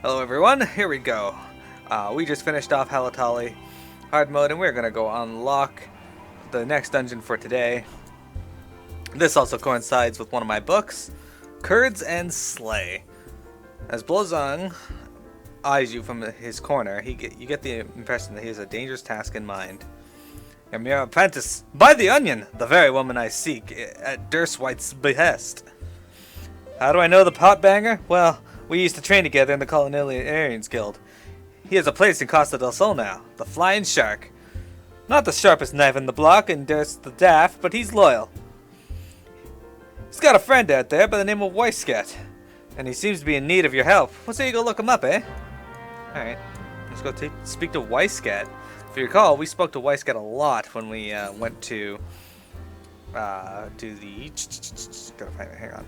Hello everyone, here we go. We just finished off Halatali hard mode and we're gonna go unlock the next dungeon for today. This also coincides with one of my books, Kurds and Slay. As Blozong eyes you from his corner, you get the impression that he has a dangerous task in mind. And mere apprentice, by the onion, the very woman I seek at Durswhite's behest. How do I know the potbanger? Well, we used to train together in the Culinarians Guild. He has a place in Costa del Sol now, the Flying Shark. Not the sharpest knife in the block and Durst the daft, but he's loyal. He's got a friend out there by the name of Weiskat, and he seems to be in need of your help. What say you go look him up, eh? Alright, let's go speak to Weiskat. If you recall, we spoke to Weiskat a lot when we went to the... Gotta find it, hang on.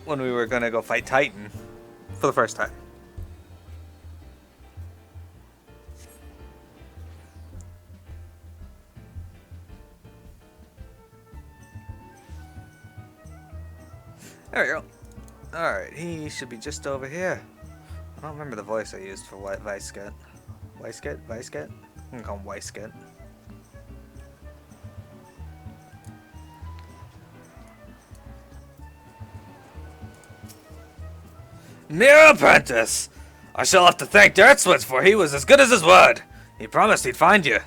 When we were gonna go fight Titan for the first time. There we go. Alright, he should be just over here. I don't remember the voice I used for Weiskat. Weiskat? I'm gonna call him Weiskat. Mere apprentice! I shall have to thank Dirtswitz for he was as good as his word. He promised he'd find you.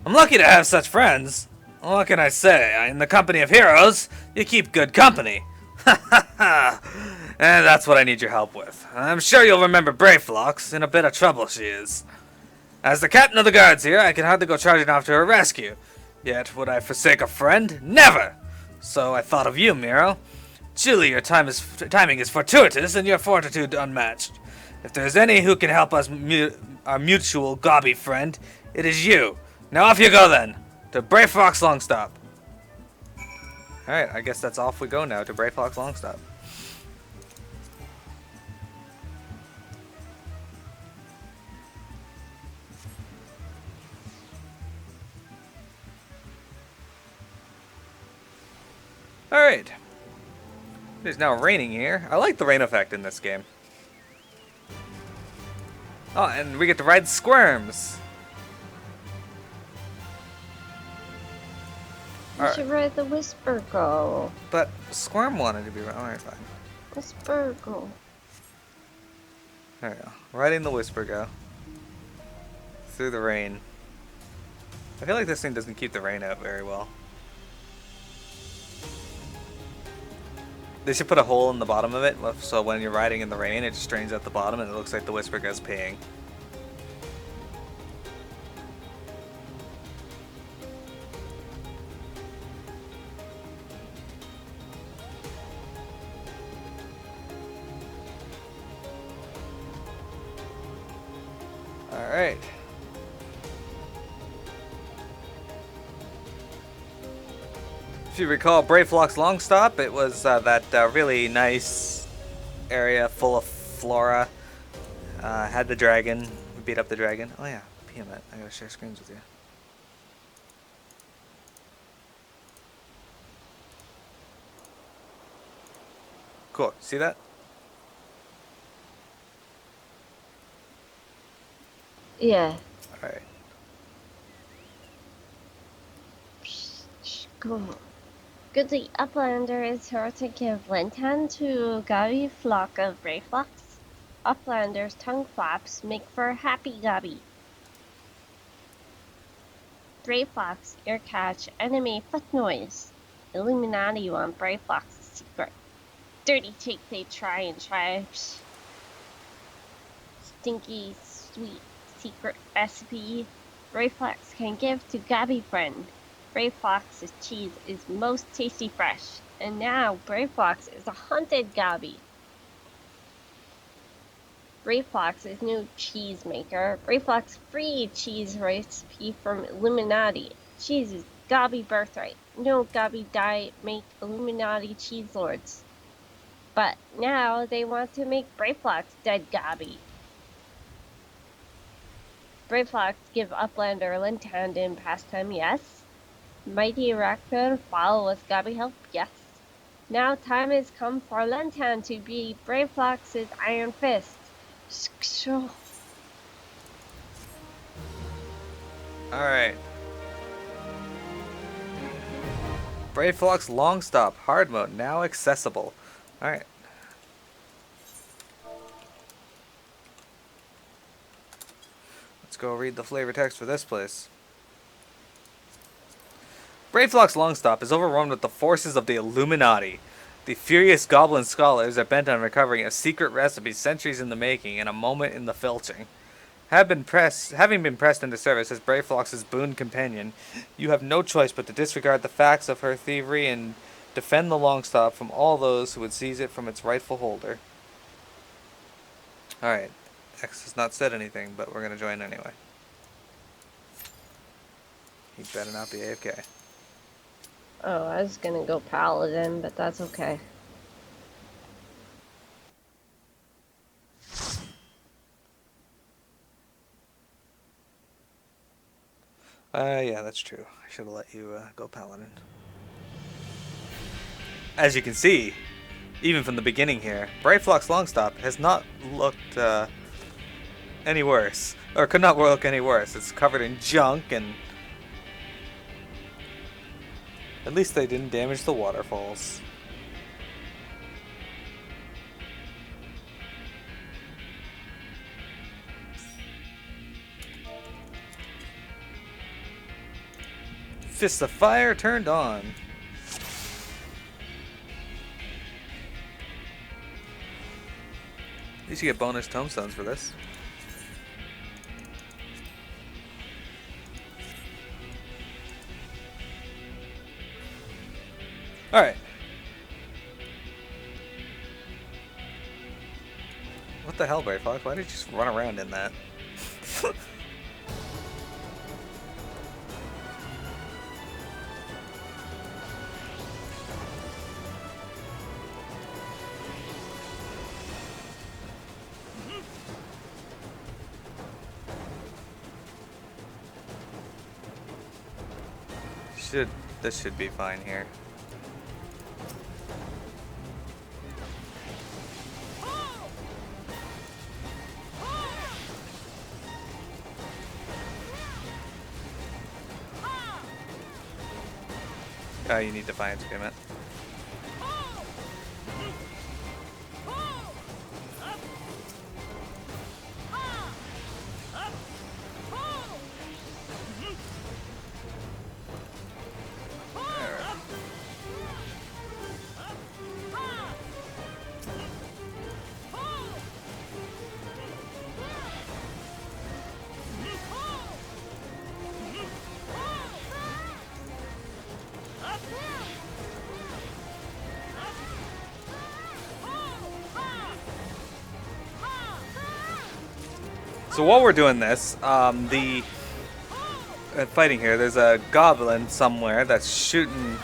I'm lucky to have such friends. What can I say? In the company of heroes, you keep good company. Ha ha ha! And that's what I need your help with. I'm sure you'll remember Brayflox. In a bit of trouble she is. As the captain of the guards here, I can hardly go charging off to her rescue. Yet would I forsake a friend? Never! So I thought of you, Miro. Truly, your timing is fortuitous and your fortitude unmatched. If there's any who can help us, our mutual gobby friend, it is you. Now off you go then, to Brayflox Longstop. Alright, I guess that's off we go now, to Brayflox Longstop. Alright. It is now raining here. I like the rain effect in this game. Oh, and we get to ride Squirms. You should ride the Whisper Girl. But Squirm wanted to be right. Alright, fine. Whisper Girl. There we go. Riding the Whisper Go. Through the rain. I feel like this thing doesn't keep the rain out very well. They should put a hole in the bottom of it, so when you're riding in the rain, it just drains out the bottom and it looks like the Whisper goes peeing. Alright. If you recall Brayflox Longstop, it was that really nice area full of flora. Had the dragon. We beat up the dragon. Oh yeah, PMet. I gotta share screens with you. Cool. See that? Yeah. Alright. Cool. Goodly Uplander is here to give Lintan to Gabby flock of Brayflox. Uplander's tongue flaps make for a happy Gabby. Brayflox ear catch enemy foot noise. Illuminati want Brayflox's secret. Dirty take they try and try. Stinky sweet secret recipe Brayflox can give to Gabby friend. Brayflox's cheese is most tasty fresh, and now Brayflox is a hunted Gabby. Brayflox's new cheese maker, Brayflox free cheese recipe from Illuminati. Cheese is Gabby birthright. No Gabby diet make Illuminati cheese lords. But now they want to make Brayflox dead Gabby. Brayflox give Uplander Lintan in pastime, yes. Mighty Arachnoid follow with Gabby help, yes. Now time has come for Lentan to be Brayflox's Iron Fist. Alright. Brayflox long stop, hard mode, now accessible. Alright. Let's go read the flavor text for this place. Brayflox Longstop is overrun with the forces of the Illuminati. The furious goblin scholars are bent on recovering a secret recipe centuries in the making and a moment in the filching. Having been pressed into service as Brayflox's boon companion, you have no choice but to disregard the facts of her thievery and defend the Longstop from all those who would seize it from its rightful holder. Alright, X has not said anything, but we're going to join anyway. He better not be AFK. Oh, I was gonna go Paladin, but that's okay. Yeah, that's true. I should have let you go Paladin. As you can see, even from the beginning here, Brayflox Longstop has not looked any worse. Or could not look any worse. It's covered in junk and... At least they didn't damage the waterfalls. Fists of fire turned on. At least you get bonus tombstones for this. Alright. What the hell, Brayflox? Why did you just run around in that? This should be fine here. Oh, you need Defiance payment. So while we're doing this, fighting here, there's a goblin somewhere that's shooting,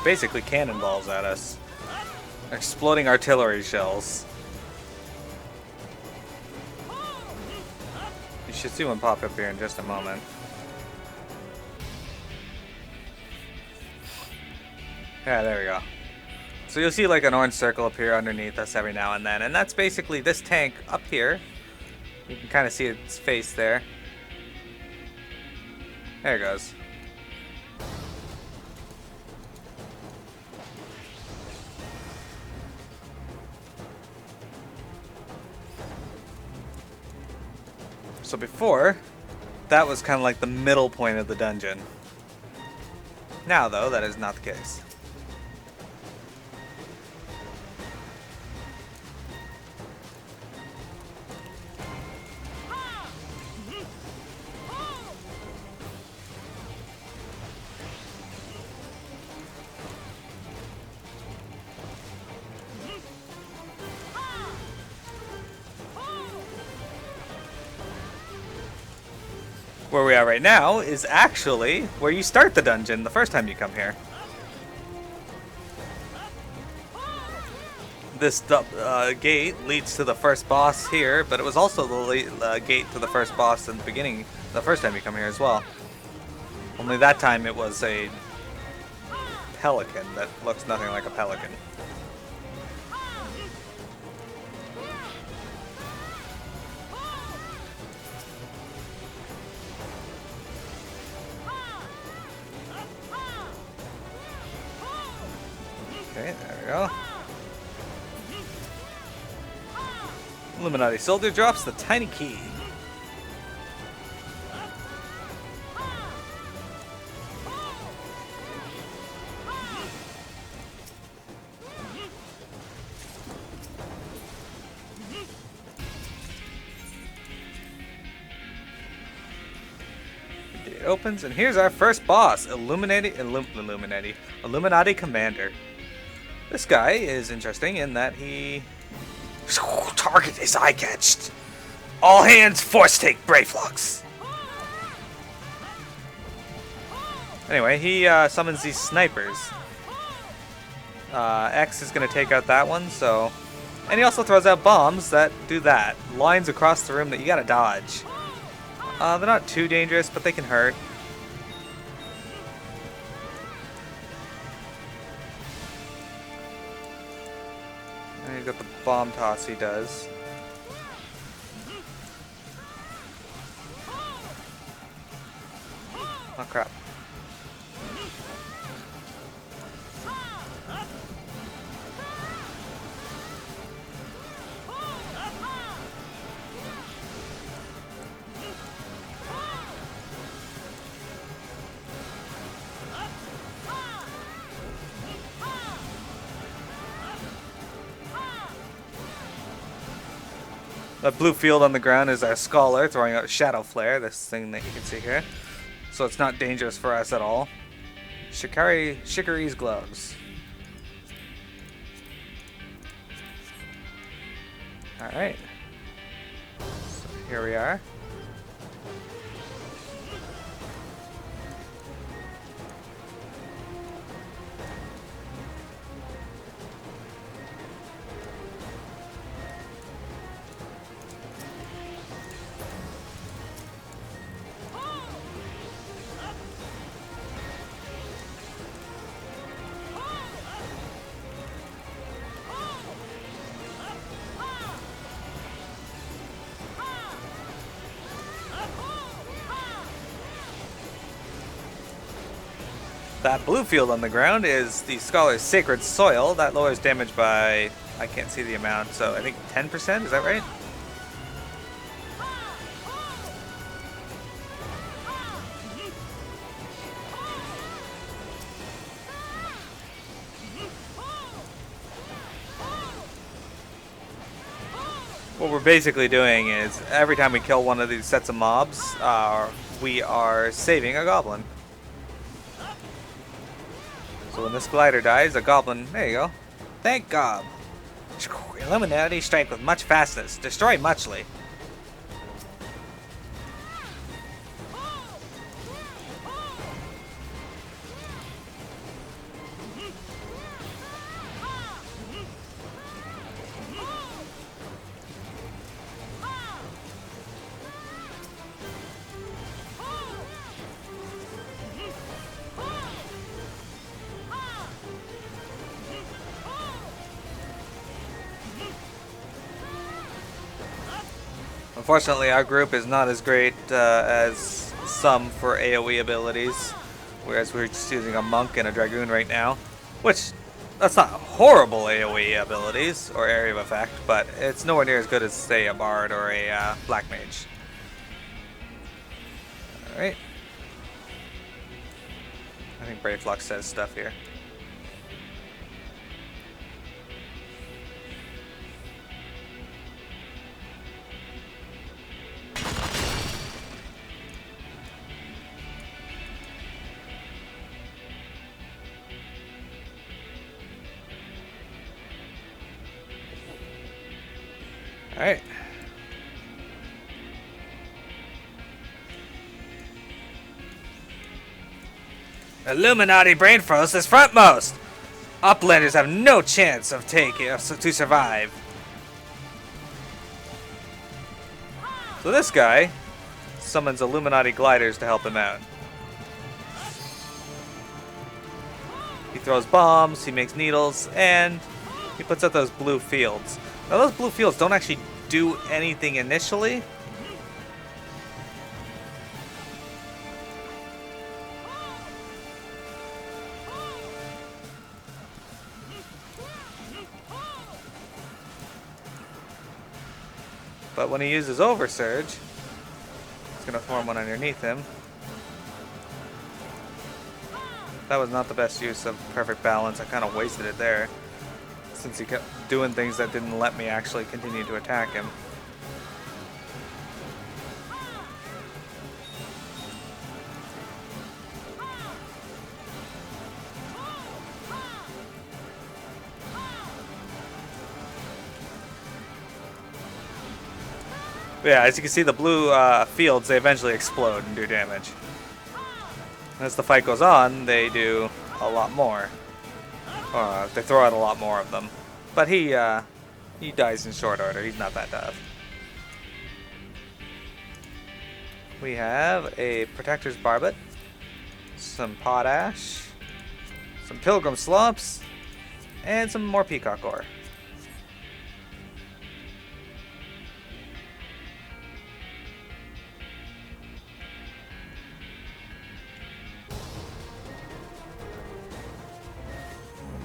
basically cannonballs at us. Exploding artillery shells. You should see one pop up here in just a moment. Yeah, there we go. So you'll see like an orange circle appear underneath us every now and then, and that's basically this tank up here. You can kind of see its face there. There it goes. So before, that was kind of like the middle point of the dungeon. Now though, that is not the case. Where we are right now is actually where you start the dungeon the first time you come here. This gate leads to the first boss here, but it was also the gate to the first boss in the beginning, the first time you come here as well. Only that time it was a pelican that looks nothing like a pelican. Okay, there we go. Illuminati soldier drops the tiny key. It opens, and here's our first boss, Illuminati Commander. This guy is interesting in that he... Target is eye-catched. All hands force take Brayflox. Anyway, he summons these snipers. X is going to take out that one, so... And he also throws out bombs that do that. Lines across the room that you gotta dodge. They're not too dangerous, but they can hurt. And you got the bomb toss he does. Oh crap. The blue field on the ground is our Scholar throwing out Shadow Flare, this thing that you can see here. So it's not dangerous for us at all. Shikari's gloves. Alright. So here we are. That blue field on the ground is the Scholar's Sacred Soil. That lowers damage by, I can't see the amount, so I think 10%, is that right? What we're basically doing is, every time we kill one of these sets of mobs, we are saving a goblin. So when this glider dies, a goblin... There you go. Thank God. Illuminati strike with much fastness. Destroy muchly. Unfortunately, our group is not as great as some for AoE abilities, whereas we're just using a monk and a dragoon right now, which, that's not horrible AoE abilities or area of effect, but it's nowhere near as good as, say, a bard or a black mage. Alright. I think Brayflox says stuff here. Alright. Illuminati Brayflox is frontmost! Uplanders have no chance of to survive. So this guy summons Illuminati gliders to help him out. He throws bombs, he makes needles, and he puts out those blue fields. Now those blue fields don't actually do anything initially. But when he uses Oversurge, he's going to form one underneath him. That was not the best use of Perfect Balance. I kind of wasted it there, since he kept doing things that didn't let me actually continue to attack him. But yeah, as you can see, the blue fields, they eventually explode and do damage. As the fight goes on, they do a lot more. They throw out a lot more of them. But he dies in short order. He's not that tough. We have a Protector's Barbet, some Potash, some Pilgrim Slops, and some more Peacock Ore.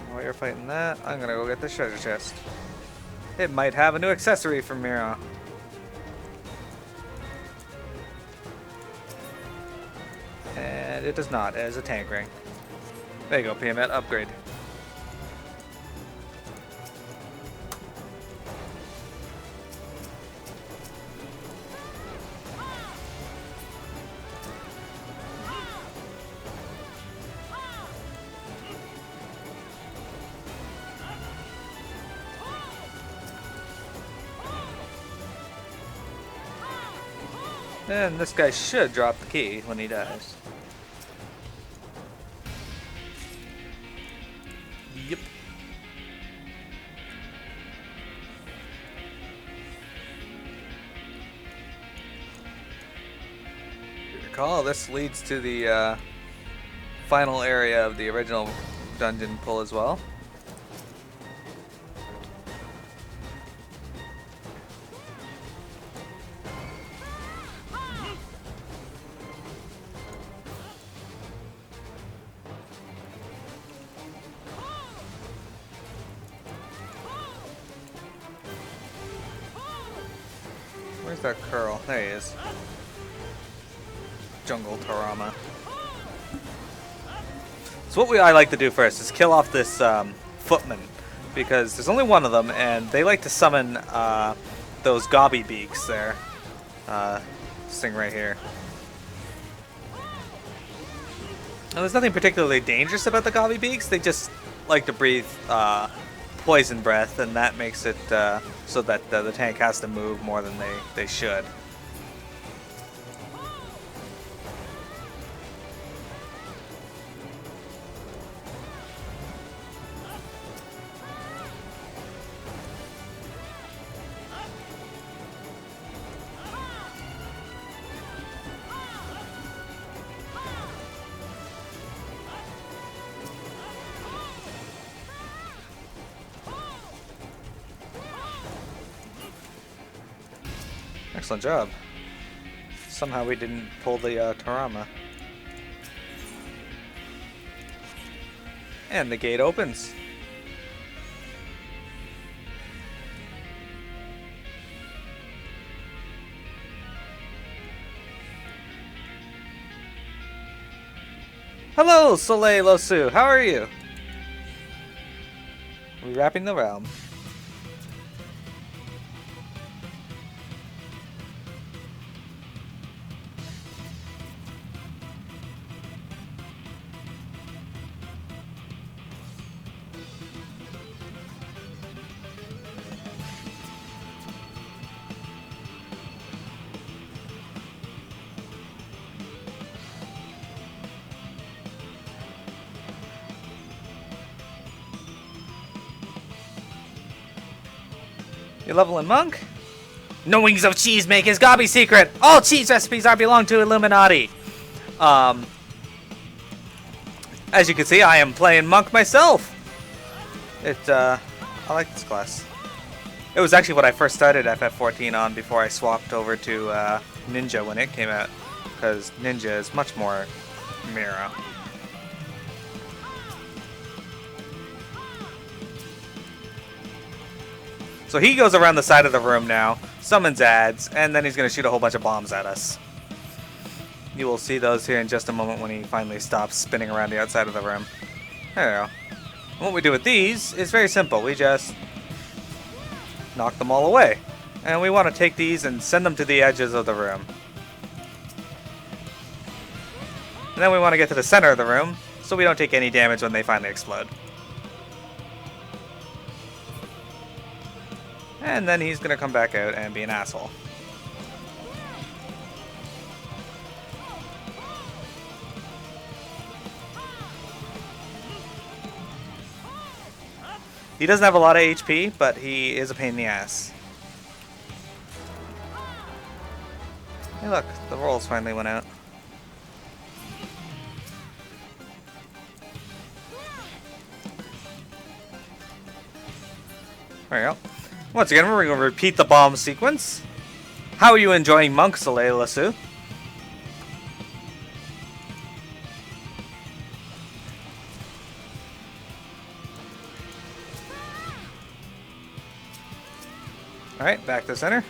While you're fighting that, I'm gonna go get the treasure chest. It might have a new accessory for Mearo. And it does not. It has a tank ring. There you go, PMet. Upgrade. And this guy should drop the key when he dies. Yep. If you recall, this leads to the final area of the original dungeon pull as well. Where's that curl? There he is. Jungle Tarama. So what I like to do first is kill off this footman, because there's only one of them, and they like to summon those gobby beaks there. This thing right here. Now, there's nothing particularly dangerous about the gobby beaks. They just like to breathe poison breath, and that makes it so that the tank has to move more than they should. Excellent job. Somehow we didn't pull the Tarama. And the gate opens. Hello, Soleil Losu. How are you? We're wrapping the realm. You leveling monk? Knowings of cheese make his gobby secret. All cheese recipes are belong to Illuminati. As you can see, I am playing Monk myself. I like this class. It was actually what I first started FF14 on before I swapped over to Ninja when it came out, because Ninja is much more Miro. So he goes around the side of the room now, summons ads, and then he's going to shoot a whole bunch of bombs at us. You will see those here in just a moment when he finally stops spinning around the outside of the room. There we go. And what we do with these is very simple. We just knock them all away. And we want to take these and send them to the edges of the room. And then we want to get to the center of the room so we don't take any damage when they finally explode. And then he's going to come back out and be an asshole. He doesn't have a lot of HP, but he is a pain in the ass. Hey look, the rolls finally went out. There we go. Once again, we're going to repeat the bomb sequence. How are you enjoying Monk, Soleil Lasso? Alright, back to center.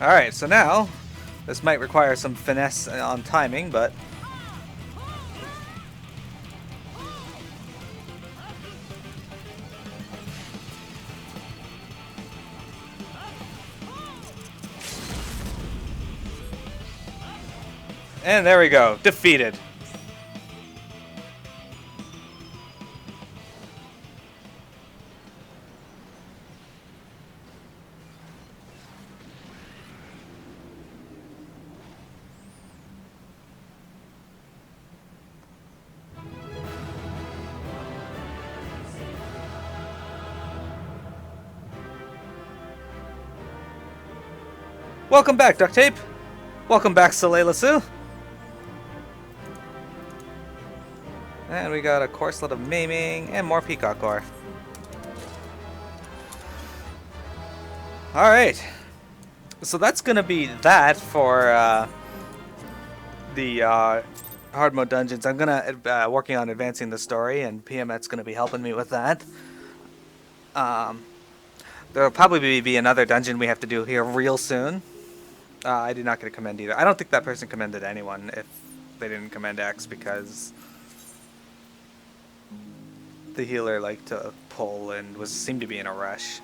Alright, so now, this might require some finesse on timing, but... And there we go, defeated. Welcome back, Duct Tape. Welcome back, Soleil Lasso. And we got a Corselet of Maiming and more Peacock Ore. Alright. So that's going to be that for the hard mode dungeons. I'm going to working on advancing the story, and PMet's going to be helping me with that. There'll probably be another dungeon we have to do here real soon. I did not get a commend either. I don't think that person commended anyone if they didn't commend X, because the healer liked to pull and seemed to be in a rush.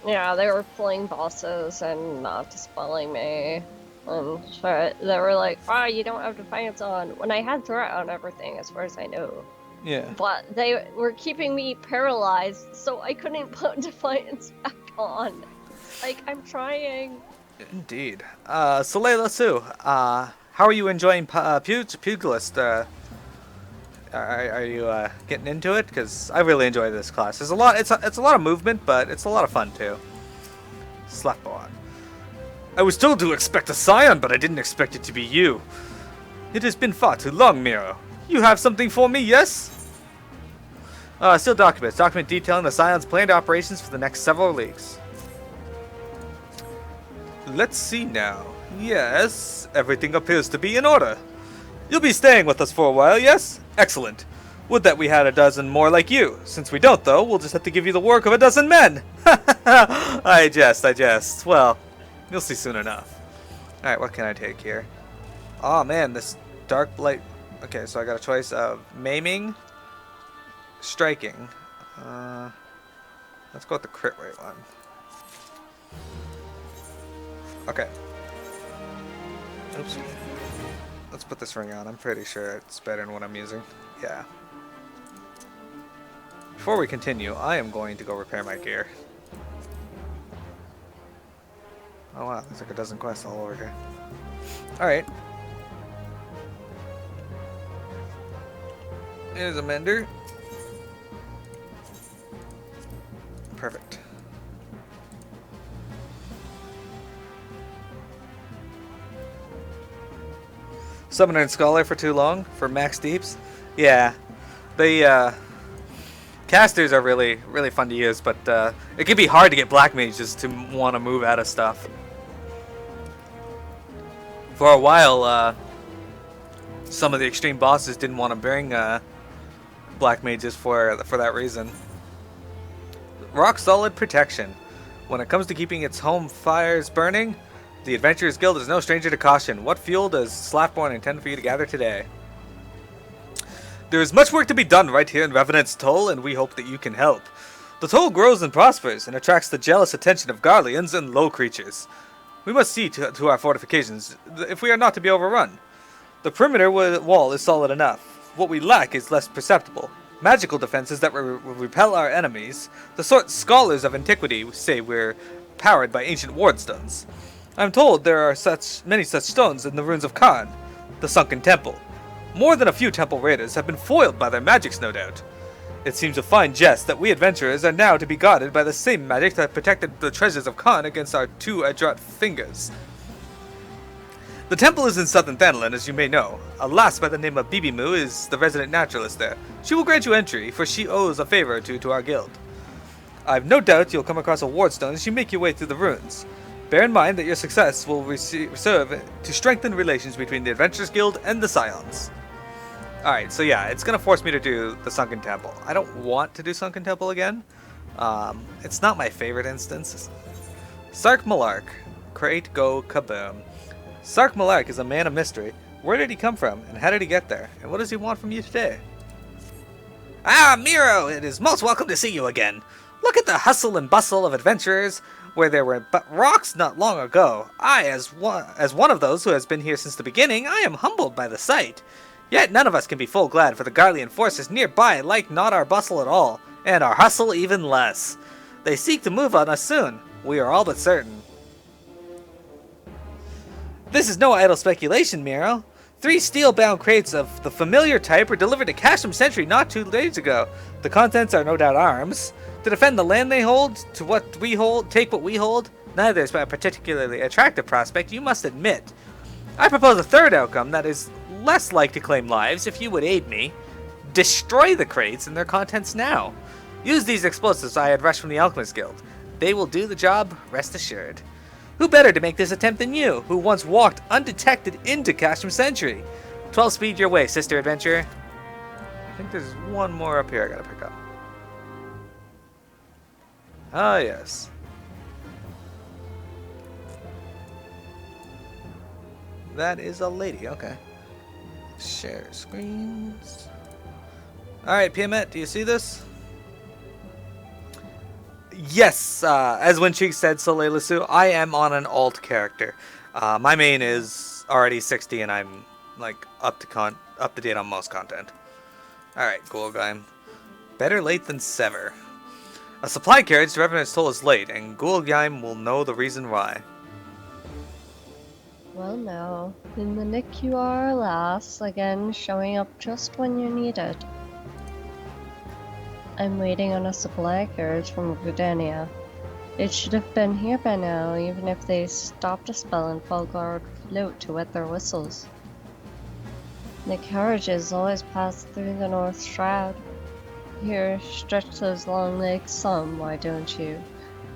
Yeah, they were pulling bosses and not dispelling me. And they were like, you don't have Defiance on. When I had Threat on everything, as far as I know. Yeah. But they were keeping me paralyzed, so I couldn't put Defiance back on. Like, I'm trying. Indeed. Soleil Lasso, how are you enjoying Pugilist? Are you getting into it? Because I really enjoy this class. There's a lot. It's a lot of movement, but it's a lot of fun too. Slapbon. I was told to expect a Scion, but I didn't expect it to be you. It has been far too long, Miro. You have something for me, yes? Still documents. Document detailing the Scion's planned operations for the next several weeks. Let's see now. Yes, everything appears to be in order. You'll be staying with us for a while, yes? Excellent. Would that we had a dozen more like you. Since we don't, though, we'll just have to give you the work of a dozen men. I jest. Well, you'll see soon enough. Alright, what can I take here? Oh man, this dark blight. Okay, so I got a choice of maiming, striking. Let's go with the crit rate one. Okay. Oops. Let's put this ring on. I'm pretty sure it's better than what I'm using. Yeah. Before we continue, I am going to go repair my gear. Oh wow, there's like a dozen quests all over here. Alright. Here's a mender. Perfect. Summoner and Scholar for too long for max deeps. Yeah, they casters are really fun to use, but it can be hard to get black mages to want to move out of stuff. For a while, some of the extreme bosses didn't want to bring black mages for that reason. Rock solid protection. When it comes to keeping its home fires burning, the Adventurers Guild is no stranger to caution. What fuel does Slaftborn intend for you to gather today? There is much work to be done right here in Revenant's Toll, and we hope that you can help. The Toll grows and prospers, and attracts the jealous attention of Garleans and low creatures. We must see to our fortifications if we are not to be overrun. The perimeter wall is solid enough. What we lack is less perceptible. Magical defenses that will repel our enemies, the sort scholars of antiquity say we're powered by ancient wardstones. I'm told there are many such stones in the ruins of Khan, the sunken temple. More than a few temple raiders have been foiled by their magics, no doubt. It seems a fine jest that we adventurers are now to be guarded by the same magic that protected the treasures of Khan against our two adroit fingers. The temple is in southern Thanalan, as you may know. A lass by the name of Bibimu is the resident naturalist there. She will grant you entry, for she owes a favor or two to our guild. I've no doubt you'll come across a wardstone as you make your way through the ruins. Bear in mind that your success will serve to strengthen relations between the Adventurers Guild and the Scions. Alright, so yeah, it's going to force me to do the Sunken Temple. I don't want to do Sunken Temple again. It's not my favorite instance. Sark Malark. Crate go kaboom. Sark Malark is a man of mystery. Where did he come from, and how did he get there? And what does he want from you today? Ah, Miro! It is most welcome to see you again. Look at the hustle and bustle of adventurers, where there were but rocks not long ago. I, as one of those who has been here since the beginning, I am humbled by the sight. Yet none of us can be full glad, for the Garlean forces nearby like not our bustle at all, and our hustle even less. They seek to move on us soon. We are all but certain. This is no idle speculation, Miro. 3 steel-bound crates of the familiar type were delivered to Casham Sentry not 2 days ago. The contents are no doubt arms. To defend the land they hold, to what we hold, take what we hold, neither is a particularly attractive prospect, you must admit. I propose a third outcome that is less like to claim lives, if you would aid me. Destroy the crates and their contents now. Use these explosives I had rushed from the Alchemist Guild. They will do the job, rest assured. Who better to make this attempt than you, who once walked undetected into Casham Sentry? 12 speed your way, sister adventurer. I think there's one more up here I gotta pick up. Ah, yes. That is a lady, okay. Share screens. Alright, Piamet, do you see this? Yes, as Wincheek said, Soleil Lassou, I am on an alt character. My main is already 60 and I'm like up to date on most content. Alright, cool guy. Better late than sever. A supply carriage to Revenant's Toll is late, and Gulgheim will know the reason why. Well now, in the nick you are, alas, again showing up just when you need it. I'm waiting on a supply carriage from Gudania. It should have been here by now, even if they stopped a spell and Fulgard float to wet their whistles. The carriages always pass through the North Shroud. Here, stretch those long legs some, why don't you?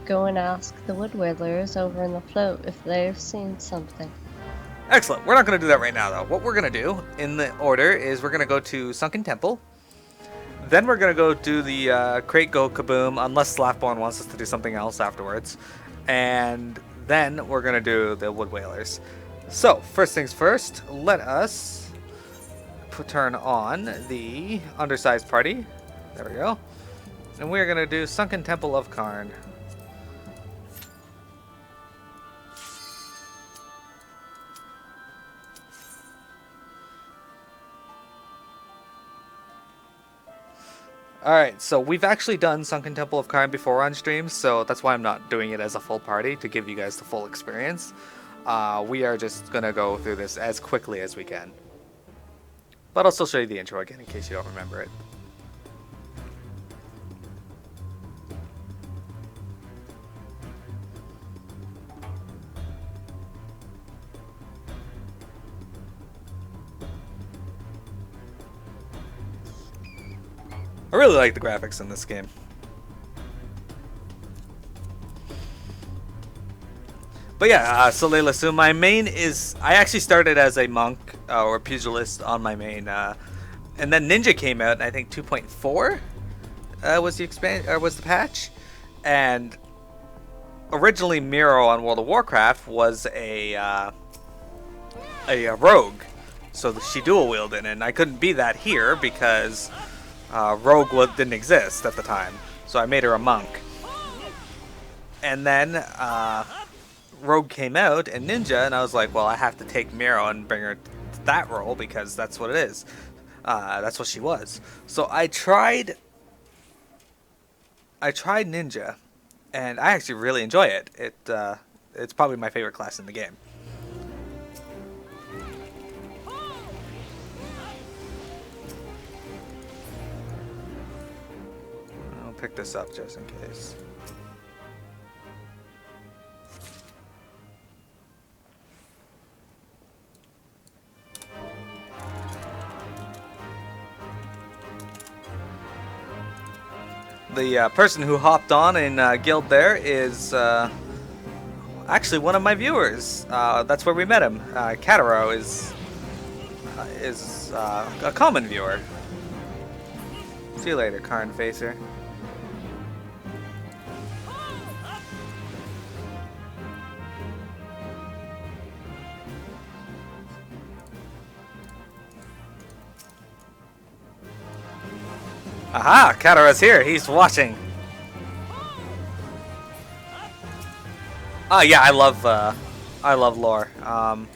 Go and ask the Woodwhillers over in the float if they've seen something. Excellent. We're not going to do that right now, though. What we're going to do, in the order, is we're going to go to Sunken Temple. Then we're going to go do the Crate Go Kaboom, unless Slaftborn wants us to do something else afterwards. And then we're going to do the Woodwhalers. So, first things first, let us turn on the undersized party. There we go. And we're going to do Sunken Temple of Karn. Alright, so we've actually done Sunken Temple of Karn before on stream, so that's why I'm not doing it as a full party, to give you guys the full experience. We are just going to go through this as quickly as we can. But I'll still show you the intro again in case you don't remember it. I really like the graphics in this game. But yeah, so Layla, so my main is, I actually started as a monk or pugilist on my main, and then Ninja came out, and I think 2.4 was the patch, and originally Miro on World of Warcraft was a rogue, so she dual wielded, and I couldn't be that here because rogue didn't exist at the time, so I made her a monk, and then Rogue came out and Ninja, and I was like, well, I have to take Miro and bring her to that role because that's what it is. That's what she was. So I tried Ninja, and I actually really enjoy it. It's probably my favorite class in the game. I'll pick this up just in case. The person who hopped on in guild there is actually one of my viewers. That's where we met him. Kataro is a common viewer. See you later, Karn Facer. Aha! Kataro's here. He's watching. Oh yeah, I love lore. I'm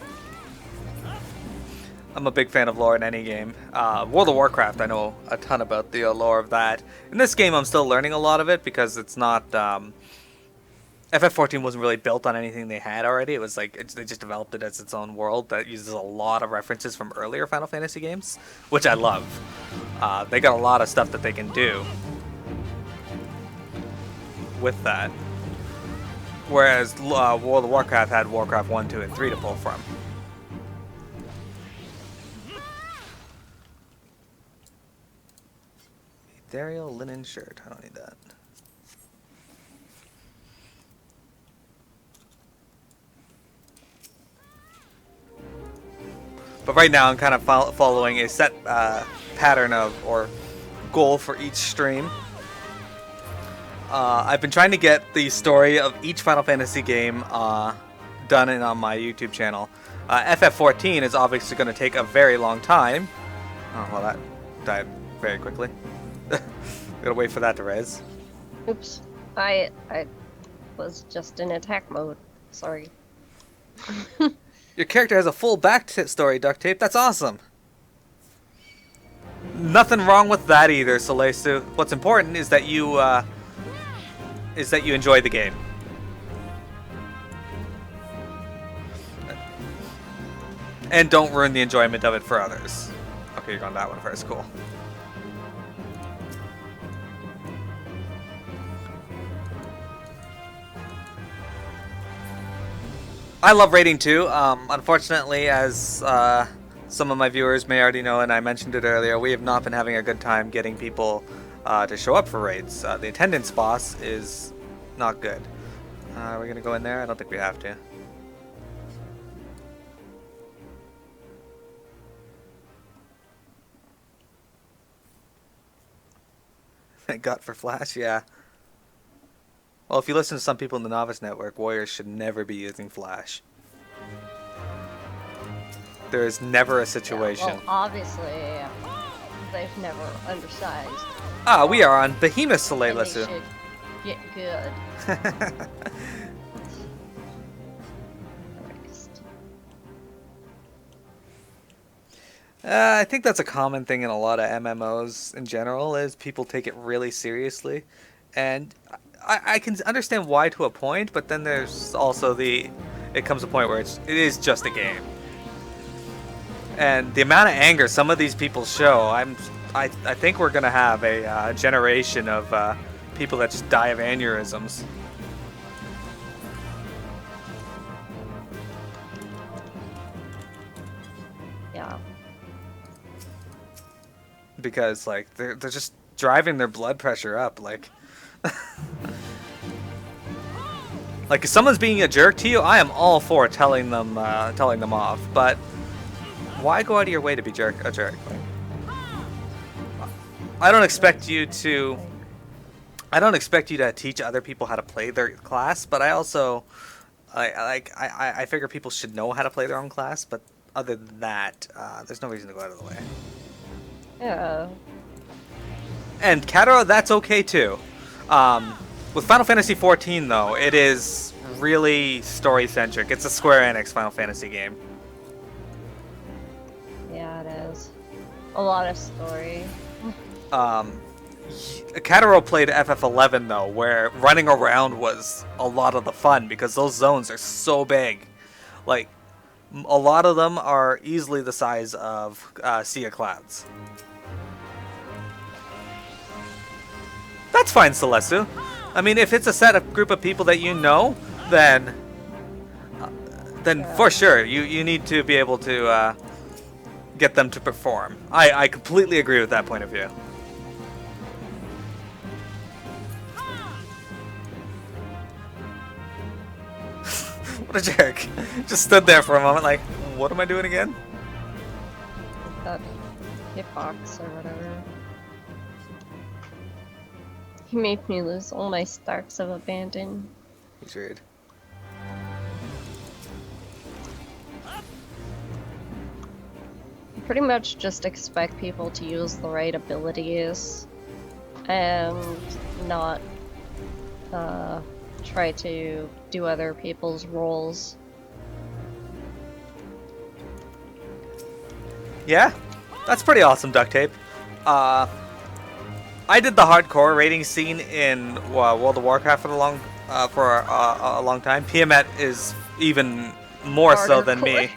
a big fan of lore in any game. World of Warcraft, I know a ton about the lore of that. In this game, I'm still learning a lot of it because it's not. FF14 wasn't really built on anything they had already. It was like they just developed it as its own world that uses a lot of references from earlier Final Fantasy games, which I love. They got a lot of stuff that they can do with that. Whereas World of Warcraft had Warcraft 1, 2, and 3 to pull from. Ethereal linen shirt. I don't need that. But right now I'm kind of following a set pattern or goal for each stream. I've been trying to get the story of each Final Fantasy game done on my YouTube channel. FF14 is obviously going to take a very long time. Oh, well, that died very quickly. Gotta wait for that to res. Oops. I was just in attack mode. Sorry. Your character has a full backstory, Duct Tape. That's awesome. Nothing wrong with that either, Solesu. What's important is that you enjoy the game. And don't ruin the enjoyment of it for others. Okay, you're on that one first. Cool. I love raiding too. Unfortunately, as some of my viewers may already know, and I mentioned it earlier, we have not been having a good time getting people to show up for raids. The attendance boss is not good. Are we going to go in there? I don't think we have to. Thank God for Flash, yeah. Well, if you listen to some people in the Novice Network, Warriors should never be using Flash. There is never a situation. Yeah, well, obviously, they've never undersized. Ah, we are on Behemoth Soleil. They should get good. I think that's a common thing in a lot of MMOs in general, is people take it really seriously. And I can understand why to a point, but then there's also it comes a point where it is just a game. And the amount of anger some of these people show, I think we're gonna have a generation of people that just die of aneurysms. Yeah. Because like they're just driving their blood pressure up. Like, like if someone's being a jerk to you, I am all for telling them off. But why go out of your way to be a jerk? Like, I don't expect you to. I don't expect you to teach other people how to play their class, but I also, I figure people should know how to play their own class. But other than that, there's no reason to go out of the way. Yeah. And Katara, that's okay too. With Final Fantasy XIV, though, it is really story-centric. It's a Square Enix Final Fantasy game. Yeah, it is. A lot of story. Katara played FF11, though, where running around was a lot of the fun because those zones are so big. Like, a lot of them are easily the size of Sea of Clouds. That's fine, Celestia. I mean, if it's a set of group of people that you know, then for sure you need to be able to get them to perform. I completely agree with that point of view. What a jerk. Just stood there for a moment like, what am I doing again? That hitbox or whatever. He made me lose all my stacks of abandon. He's rude. Pretty much just expect people to use the right abilities and not try to do other people's roles. Yeah, that's pretty awesome, Duct Tape. I did the hardcore raiding scene in World of Warcraft for a long time. Piamet is even more so than me.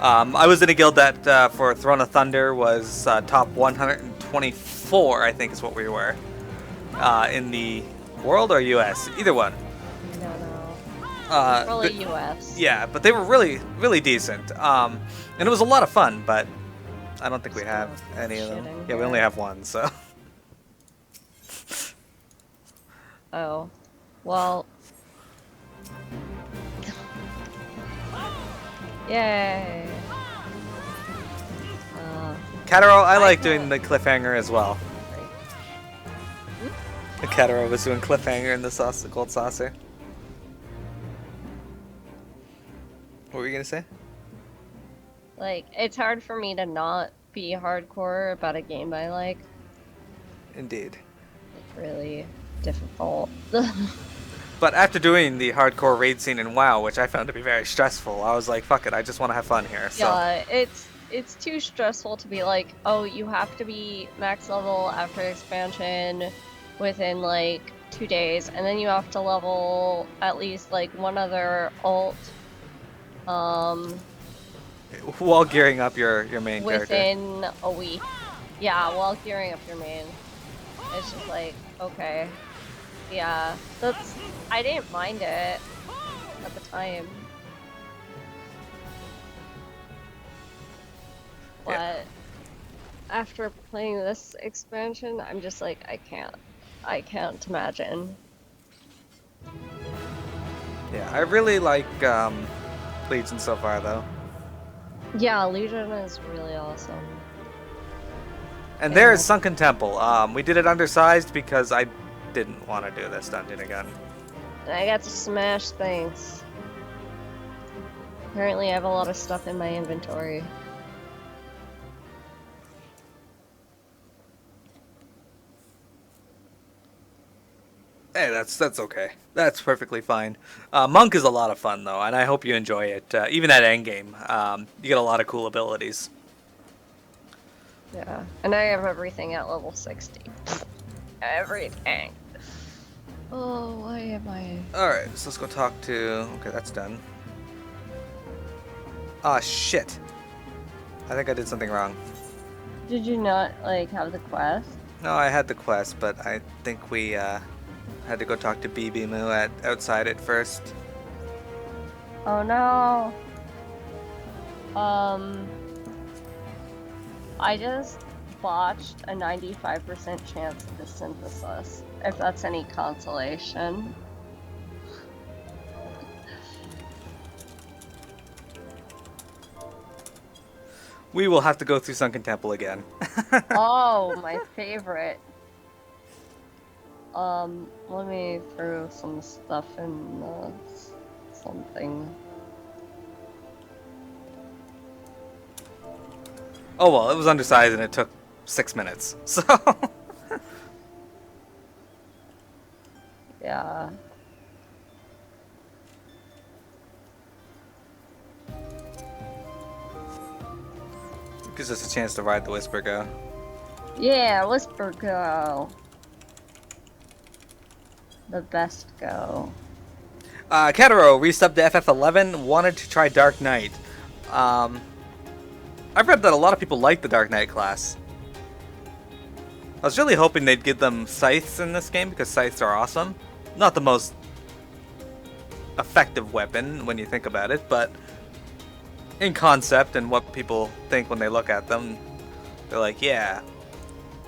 I was in a guild that for Throne of Thunder was top 124, I think is what we were. In the world or US? Either one. No. Probably US. Yeah, but they were really, really decent. And it was a lot of fun, but I don't think we have any of them. Yeah, we only have one, so. Oh. Well. Yay. Kataro, I like doing the cliffhanger as well. Kataro was doing cliffhanger in the gold saucer. What were you gonna say? Like, it's hard for me to not be hardcore about a game I like. Indeed. It's really difficult. But after doing the hardcore raid scene in WoW, which I found to be very stressful, I was like, fuck it, I just want to have fun here. So. Yeah, it's too stressful to be like, oh, you have to be max level after expansion within like 2 days, and then you have to level at least like one other alt. While gearing up your main character. Within a week. Yeah, while gearing up your main. It's just like, okay. Yeah, I didn't mind it at the time. But yeah. After playing this expansion, I'm just like, I can't imagine. Yeah, I really like Legion so far, though. Yeah, Legion is really awesome. And there is Sunken Temple. We did it undersized because I didn't want to do this dungeon again. I got to smash things. Apparently I have a lot of stuff in my inventory. Hey, that's okay. That's perfectly fine. Monk is a lot of fun, though, and I hope you enjoy it. Even at endgame, you get a lot of cool abilities. Yeah, and I have everything at level 60. Everything. Oh, why am I... Alright, so let's go talk to... Okay, that's done. Ah, shit. I think I did something wrong. Did you not, like, have the quest? No, I had the quest, but I think we, had to go talk to BB Moo outside it first. Oh no. I just botched a 95% chance of the synthesis, if that's any consolation. We will have to go through Sunken Temple again. Oh, my favorite. Let me throw some stuff in something. Oh well, it was undersized and it took 6 minutes, so... Yeah. Gives us a chance to ride the Whisper Go. Yeah, Whisper Go. The best go. Ketero resubbed to FF11, wanted to try Dark Knight. I've read that a lot of people like the Dark Knight class. I was really hoping they'd give them scythes in this game because scythes are awesome. Not the most effective weapon when you think about it, but in concept and what people think when they look at them, they're like, yeah.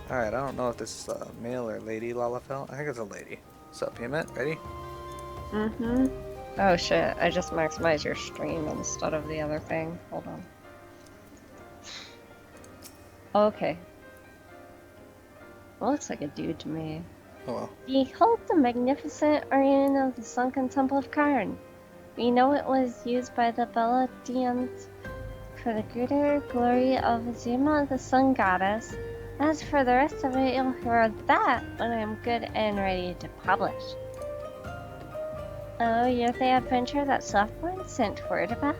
Alright, I don't know if this is a male or lady Lalafell. I think it's a lady. What's up, Payment? Ready? Mm-hmm. Oh shit, I just maximized your stream instead of the other thing. Hold on. Okay. Well, looks like a dude to me. Oh well. Behold the magnificent ruin of the sunken temple of Karn. We know it was used by the Beladians for the greater glory of Zuma, the sun goddess. As for the rest of it, you'll hear that when I'm good and ready to publish. Oh, you're the adventurer that Softborn sent word about?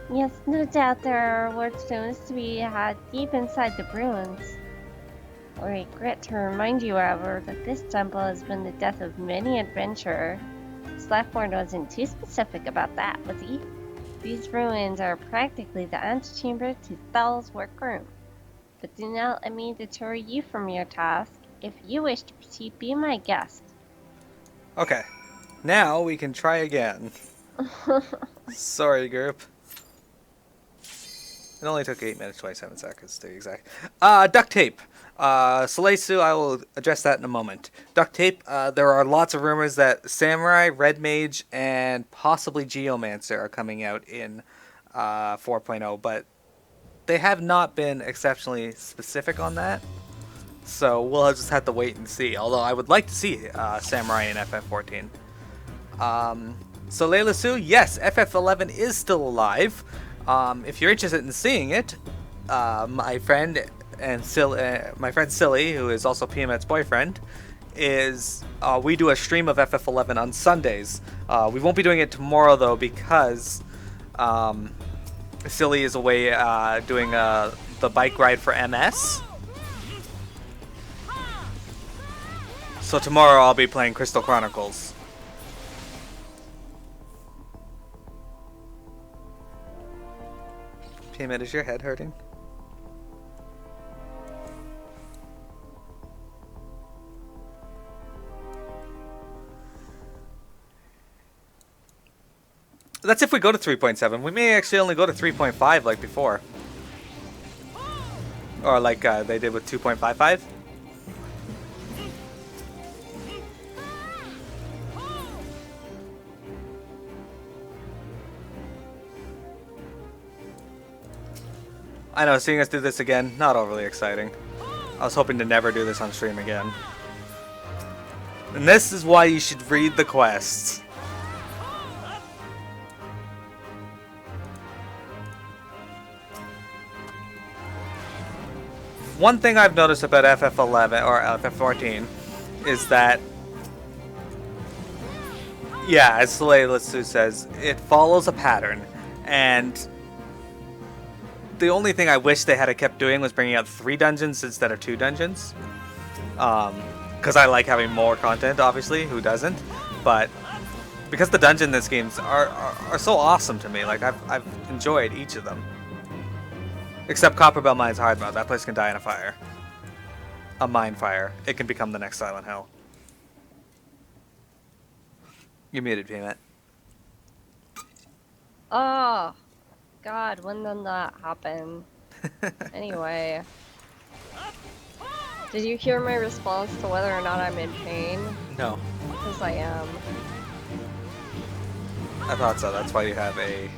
Yes, no doubt there are ward stones to be had deep inside the ruins. I regret to remind you, however, that this temple has been the death of many adventurers. Slackborn wasn't too specific about that, was he? These ruins are practically the antechamber to Thal's workroom. But do not let me deter you from your task. If you wish to proceed, be my guest. Okay. Now we can try again. Sorry, group. It only took 8 minutes, 27 seconds to be exact. Duct tape. Soleisu, I will address that in a moment. Duct tape, there are lots of rumors that Samurai, Red Mage, and possibly Geomancer are coming out in 4.0, but they have not been exceptionally specific on that. So we'll just have to wait and see. Although I would like to see Samurai in FF14. So Layla Sue, yes, FF11 is still alive. If you're interested in seeing it, my friend Silly, who is also PMET's boyfriend, is we do a stream of FF11 on Sundays. We won't be doing it tomorrow though because Silly is away doing the bike ride for MS. So tomorrow I'll be playing Crystal Chronicles. Payment, is your head hurting? That's if we go to 3.7. We may actually only go to 3.5 like before. Or like they did with 2.55. I know, seeing us do this again, not overly exciting. I was hoping to never do this on stream again. And this is why you should read the quests. One thing I've noticed about FF11 or FF14 is that, yeah, as Soleil says, it follows a pattern, and the only thing I wish they had kept doing was bringing out 3 dungeons instead of 2 dungeons. Because I like having more content, obviously, who doesn't? But because the dungeons in this game are so awesome to me, like I've enjoyed each of them. Except Copperbell Mine's hard mode. That place can die in a fire. A mine fire. It can become the next Silent Hill. You're muted, Payment. Oh, God, when did that happen? Anyway, did you hear my response to whether or not I'm in pain? No. Because I am. I thought so. That's why you have a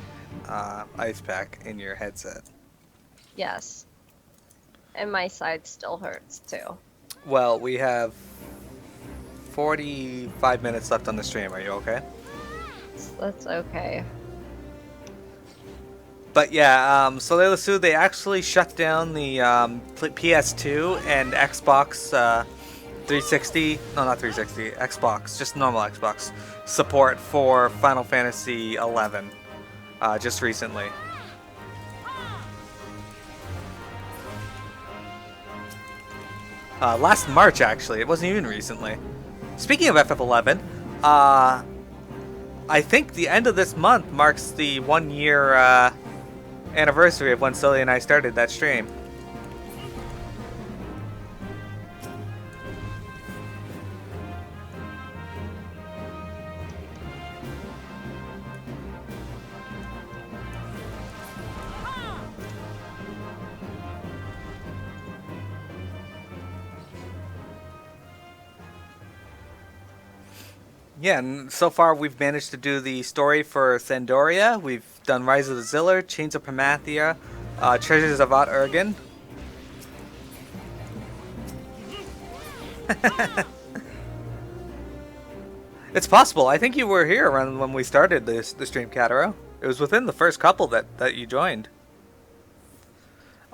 ice pack in your headset. Yes. And my side still hurts too. Well, we have 45 minutes left on the stream. Are you okay? That's okay. But yeah, so Layla Sue, they actually shut down the PS2 and Xbox 360, no, not 360, Xbox, just normal Xbox support for Final Fantasy XI just recently. Last March, actually. It wasn't even recently. Speaking of FF11, I think the end of this month marks the 1 year anniversary of when Sully and I started that stream. Yeah, and so far we've managed to do the story for Sandoria. We've done Rise of the Ziller, Chains of Pramathia, Treasures of Ot Urgen. It's possible. I think you were here around when we started the stream, Kataro. It was within the first couple that you joined.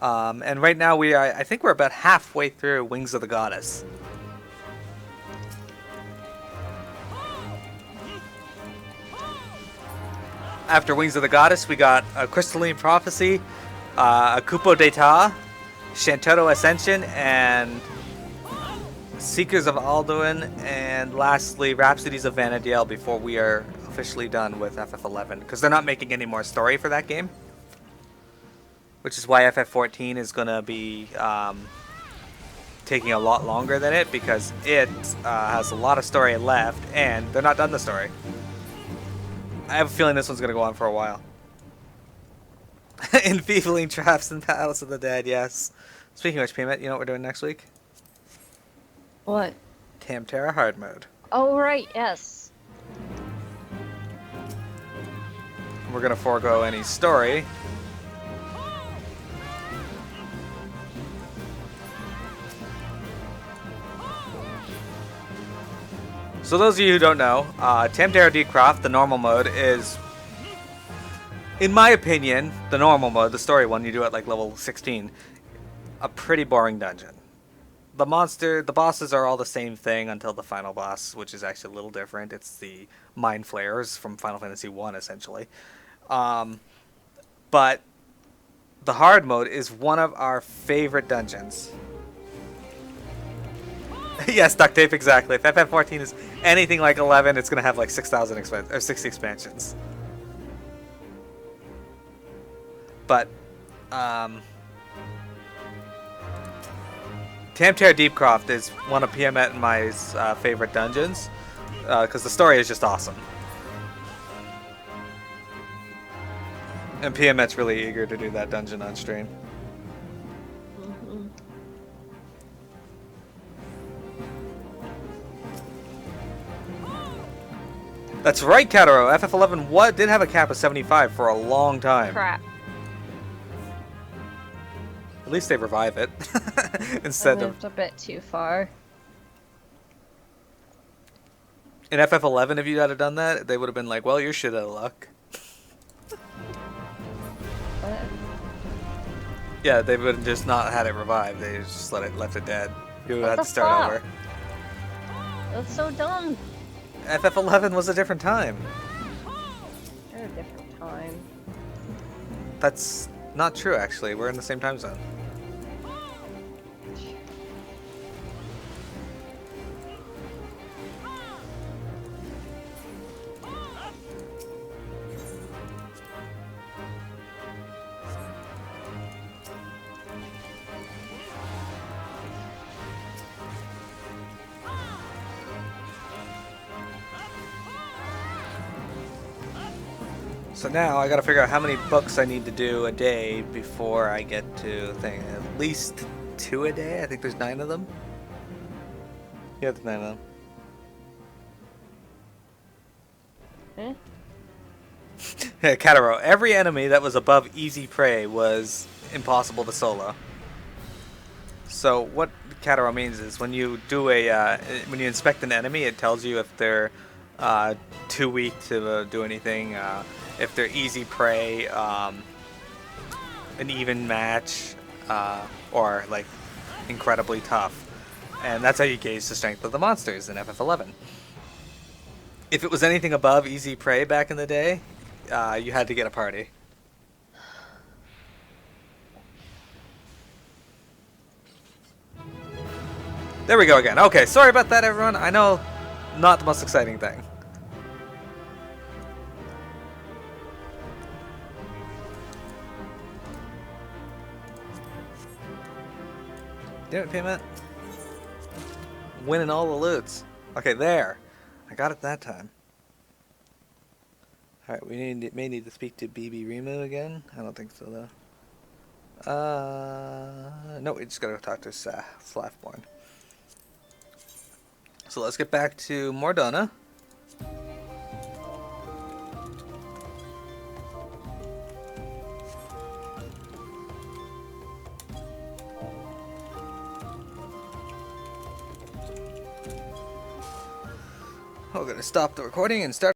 And right now I think we're about halfway through Wings of the Goddess. After Wings of the Goddess, we got a Crystalline Prophecy, a Kupo d'Etat, Shantoto Ascension, and Seekers of Alduin, and lastly, Rhapsodies of Vana'diel before we are officially done with FF11, because they're not making any more story for that game. Which is why FF14 is going to be taking a lot longer than it, because it has a lot of story left, and they're not done the story. I have a feeling this one's going to go on for a while. Enfeebling traps and Palace of the Dead, yes. Speaking of which, Peanut, you know what we're doing next week? What? Tamtara hard mode. Oh, right, yes. We're going to forego any story. So those of you who don't know, Tamtara Decroft, the normal mode, is, in my opinion, the normal mode, the story one you do at like level 16, a pretty boring dungeon. The bosses are all the same thing until the final boss, which is actually a little different. It's the Mind Flayers from Final Fantasy 1, essentially. But the hard mode is one of our favorite dungeons. Yes, duct tape, exactly. If FF14 is anything like 11, it's going to have like 6,000 or 60 expansions. But, Tamtara Deepcroft is one of Piamet and my favorite dungeons, because the story is just awesome. And Piamet's really eager to do that dungeon on stream. That's right, Kataro. FF11 did have a cap of 75 for a long time. Crap. At least they revive it instead I moved a bit too far. In FF11, if you had done that, they would have been like, "Well, you're shit out of luck." What? Yeah, they would have just not had it revived. They just left it dead. You would have had to start over. That's so dumb. FF11 was a different time. At a different time. That's not true, actually. We're in the same time zone. So now I gotta figure out how many books I need to do a day before I get to thing. At least 2 a day. I think there's 9 of them. Yeah, there's 9 of them. Eh? Kataro, every enemy that was above easy prey was impossible to solo. So what Kataro means is when you do when you inspect an enemy, it tells you if they're too weak to do anything, if they're easy prey, an even match, or like incredibly tough, and that's how you gauge the strength of the monsters in FF11. If it was anything above easy prey back in the day, you had to get a party. There we go again. Okay, sorry about that, everyone. I know, not the most exciting thing. Damn it, payment. Winning all the loots. Okay, there. I got it that time. Alright, we may need to speak to BB Rimu again. I don't think so, though. No, we just gotta talk to Slaffborn. So let's get back to Mordona. We're gonna stop the recording and start.